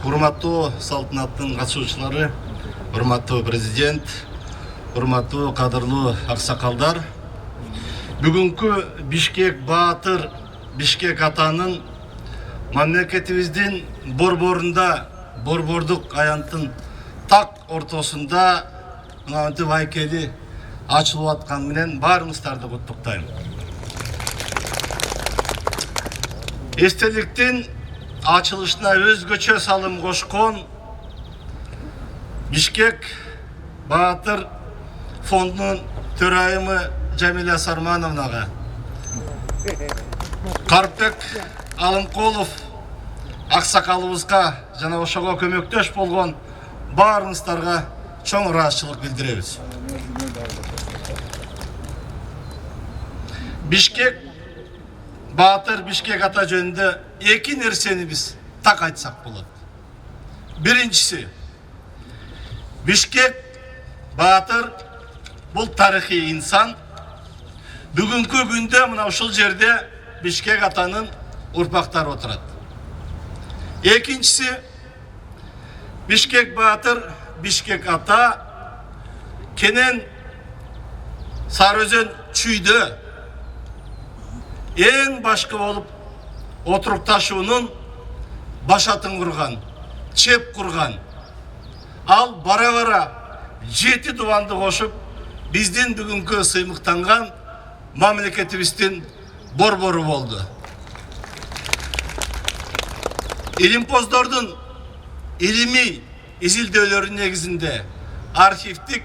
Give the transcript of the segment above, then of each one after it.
Урматтуу салтанаттын катышуучулары, урматтуу президент, урматтуу кадырлуу аксакалдар. Бүгүнкү Бишкек Баатыр, Бишкек атанын мамлекетибиздин борборунда, борбордук аянттын так ортосунда мынантип айкели ачылып аткан менен баарыңыздарды куттуктайм. Эстеликтин açılışına özgöçe salım koşkon Bişkek Baatır Fondunun törayımı Cemile Sarmanovnaga, Karpek Alımkolov aksakalыбызга жана ошого көмөктөш болгон баарыңыздарга чоң ыраазычылык билдиребиз. Бишкек Baatır Bişkek ata жөнүндө эки нерсени биз так айтсак болот. Биринчиси, Бишкек Baatır бул тарыхый инсан. Бүгүнкү күндө мына ушул жерде Бишкек атанын урпактары отурат. Экинчиси, Бишкек Baatır, Бишкек ата Кенен Сарыөзөн чүйдө эң башкы болуп отурукташуунун башатын курган, чеп курган. Ал бара-бара 7 дубанды кошуп, биздин бүгүнкү сыймыктанган мамлекетибиздин борбору болду. Илимпоздордун илимий изилдөөлөрүнүн негизинде, архивдик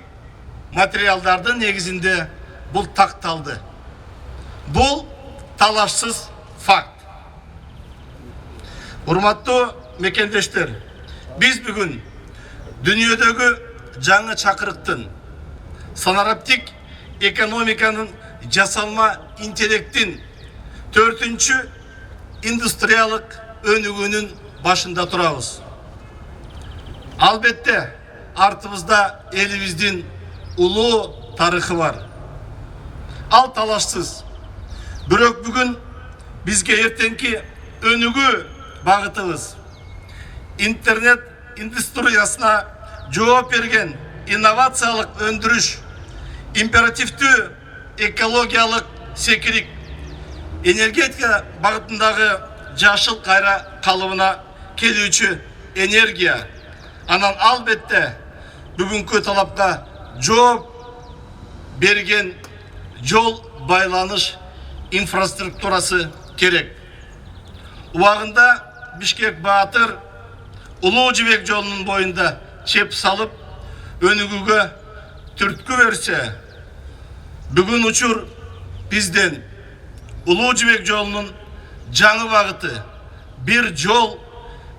материалдардын негизинде бул такталды. Бул талашсыз факт. Урматтуу мекендештер, биз бүгүн дүйнөдөгү жаңы чакырыктын, санараптик экономиканын, жасалма интеллектин 4-чү индустриялык өнүгүүнүн башында турабыз. Албетте, артыбызда элибиздин улуу тарыхы бар. Ал талашсыз. Бирок бүгүн бизге эртеңки өнүгүү багытыбыз, интернет индустриясына жооп берген инновациялык өндүрүш, императивдүү экологиялык секирик, энергетика багытындагы жашыл кайра калыбына келүүчү энергия, анан албетте бүгүнкү талапка жооп берген жол байланыш инфраструктурасы керек. Убагында Бишкек Baatır Улуу Жибек жолунун боюнда чеп салып, өнүгүүгө түрткү берсе, бүгүн учур бизден Улуу Жибек жолунун жаңы багыты бир жол,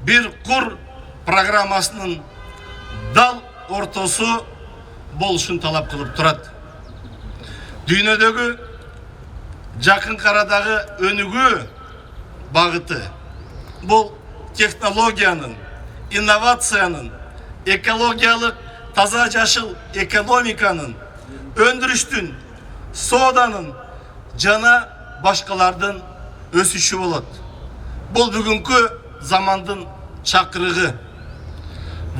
бир кур программасынын дал ортосу болушун талап кылып турат. Дүйнөдөгү жакын карадагы өнүгүү багыты бул технологиянын, инновациянын, экологиялык таза жашыл экономиканын, өндүрүштүн, сооданын жана башкалардын өсүшү болот. Бул бүгүнкү замандын чакырыгы.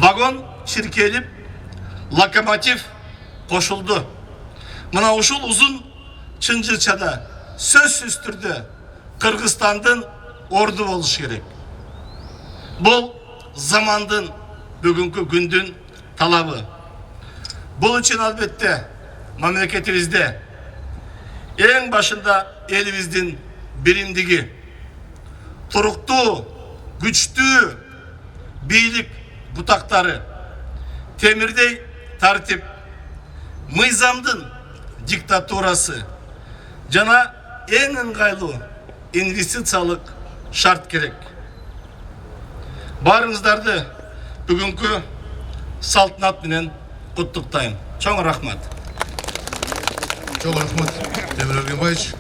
Вагон чиркелип, локомотив кошулду. Мына ушул узун чынжырчада сөзсүз түрдө Кыргызстандын орду болуш керек. Бул замандын, бүгүнкү күндүн талабы. Бул үчүн албетте мамлекетибизде эң башында элибиздин биримдиги, туруктуу, күчтүү бийлик бутактары, темирдей тартип, мыйзамдын диктатурасы жана эң ыңгайлуу инвестициялык шарт керек. Баарыңыздарды бүгүнкү салтанат менен куттуктайм. Чоң рахмат. Чоң рахмат, Темир Эргенбаевич.